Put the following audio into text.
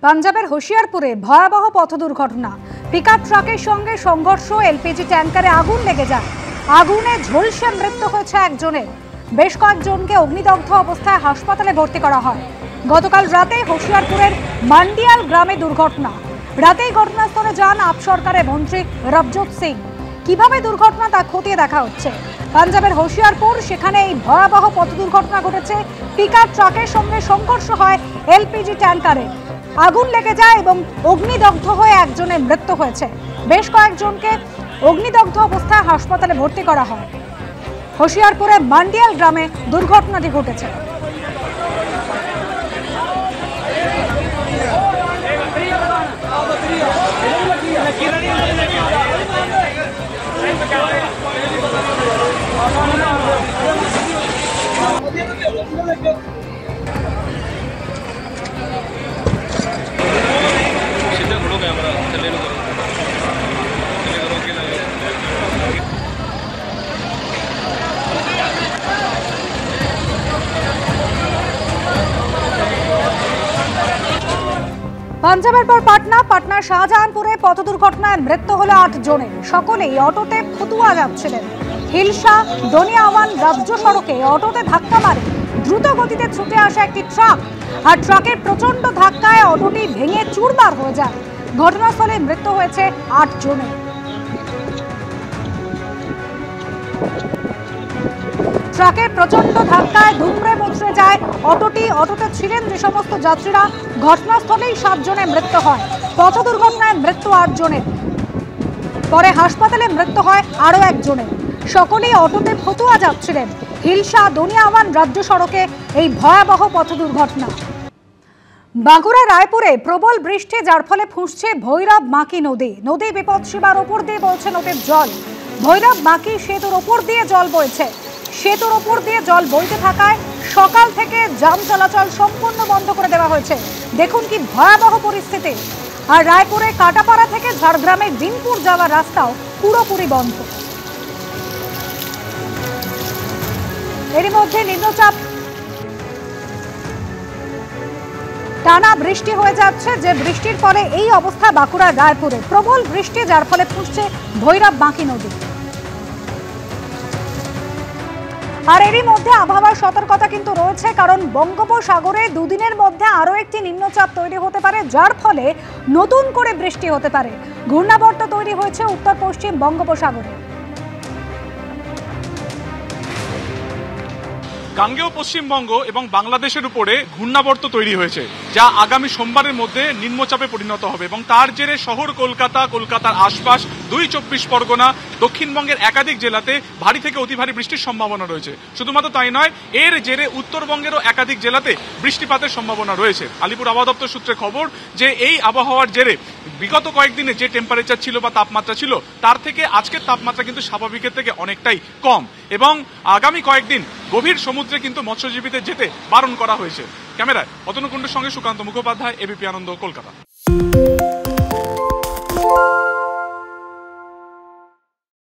পাঞ্জাবের হোশিয়ারপুরে ভয়াবহ পথ দুর্ঘটনা। পিকআপ ট্রাকের সঙ্গে সংঘর্ষ, এলপিজি ট্যাঙ্কারে আগুন লেগে যায়। আগুনে ঝলসে মৃত্যু হয়েছে একজনের। বেশ কয়েকজনকে অগ্নিদগ্ধ অবস্থায় হাসপাতালে ভর্তি করা হয়। গতকাল রাতে হোশিয়ারপুরের মান্ডিয়াল গ্রামে দুর্ঘটনা। রাতেই ঘটনাস্থলে যান আপ সরকারের মন্ত্রী রবজোত সিং। কিভাবে দুর্ঘটনা তা খতিয়ে দেখা হচ্ছে। পাঞ্জাবের হোশিয়ারপুর, সেখানে এই ভয়াবহ পথ দুর্ঘটনা ঘটেছে। পিকআপ ট্রাকের সঙ্গে সংঘর্ষ হয় এলপিজি ট্যাঙ্কারে, আগুন লেগে যায় এবং অগ্নিদগ্ধ হয়ে একজনের মৃত্যু হয়েছে। বেশ কয়েকজনকে অগ্নিদগ্ধ অবস্থায় হাসপাতালে ভর্তি করা হয়। হোশিয়ারপুরে মান্ডিয়াল গ্রামে দুর্ঘটনাটি ঘটেছে। পাঞ্জাবের পর পাটনার শাহজাহানপুরে পথ দুর্ঘটনায় মৃত্যু হলো 8 জনের। সকলেই অটোতে ফতুয়া যাচ্ছিলেন। হিলসা দনিয়াওয়ান রাজ্য সড়কে অটোতে ধাক্কা মারে দ্রুত গতিতে ছুটে আসা একটি ট্রাক, আর ট্রাকের প্রচন্ড ধাক্কায় অটোটি ভেঙে চুরমার হয়ে যায়। ঘটনাস্থলে মৃত্যু হয়েছে 8 জনের। ট্রাকের প্রচন্ড ধাক্কায় দুমড়ে মুচড়ে যায় অটোতে ছিলেন যে সমস্ত যাত্রীরা। ঘটনাস্থলেই 7 জনের মৃত্যু হয়। পথ দুর্ঘটনায় মৃত্যু 8 জনের। পরে হাসপাতালে মৃত্যু হয় আরো 1 জনের। সকলেই অটোতে ফতুয়া যাচ্ছিলেন। হিলসা দনিয়াওয়ান রাজ্য সড়কে এই ভয়াবহ পথ দুর্ঘটনা। বাঁকুড়া রায়পুরে প্রবল বৃষ্টি, যার ফলে ফুঁসছে ভৈরব মাকি নদী বিপদসীমার ওপর দিয়ে বইছে নদীর জল। ভৈরব মাকি সেতুর ওপর দিয়ে জল বইছে। সেতুর ওপর দিয়ে জল বইতে থাকায় সকাল থেকে যান চলাচল সম্পূর্ণ বন্ধ করে দেওয়া হয়েছে। দেখুন কি ভয়াবহ পরিস্থিতি। আর রায়পুরে কাটাপাড়া থেকে ঝাড়গ্রামের দিনপুর যাওয়ার রাস্তাও পুরোপুরি বন্ধ। এরই মধ্যে নিম্নচাপ টানা বৃষ্টি হয়ে যাচ্ছে, যে বৃষ্টির ফলে এই অবস্থা বাঁকুড়ার রায়পুরে। প্রবল বৃষ্টি, যার ফলে ফুঁসছে ভৈরব বাঁকি নদী। আর এরই মধ্যে আবহাওয়ার সতর্কতা কিন্তু রয়েছে, কারণ বঙ্গোপসাগরে দুদিনের মধ্যে আরো একটি নিম্নচাপ তৈরি হতে পারে, যার ফলে নতুন করে বৃষ্টি হতে পারে। ঘূর্ণাবর্ত তৈরি হয়েছে উত্তর পশ্চিম বঙ্গোপসাগরে। গাঙ্গেয় পশ্চিমবঙ্গ এবং বাংলাদেশের উপরে ঘূর্ণাবর্ত তৈরি হয়েছে, যা আগামী সোমবারের মধ্যে নিম্নচাপে পরিণত হবে এবং তার জেরে শহর কলকাতার আশপাশ 24 পরগনা, দক্ষিণবঙ্গের একাধিক জেলাতে ভারী থেকে অতি ভারী বৃষ্টির সম্ভাবনা রয়েছে। শুধুমাত্র তাই নয়, এর জেরে উত্তরবঙ্গেরও একাধিক জেলাতে বৃষ্টিপাতের সম্ভাবনা রয়েছে। আলিপুর আবহাওয়া দপ্তর সূত্রে খবর যে এই আবহাওয়ার জেরে বিগত কয়েকদিনে যে টেম্পারেচার ছিল বা তাপমাত্রা ছিল, তার থেকে আজকের তাপমাত্রা কিন্তু স্বাভাবিকের থেকে অনেকটাই কম এবং আগামী কয়েকদিন গভীর সমুদ্রে কিন্তু মৎস্যজীবীদের যেতে বারণ করা হয়েছে। ক্যামেরায় অতনু কুণ্ডুর সঙ্গে সুকান্ত মুখোপাধ্যায়, এবিপি আনন্দ, কলকাতা।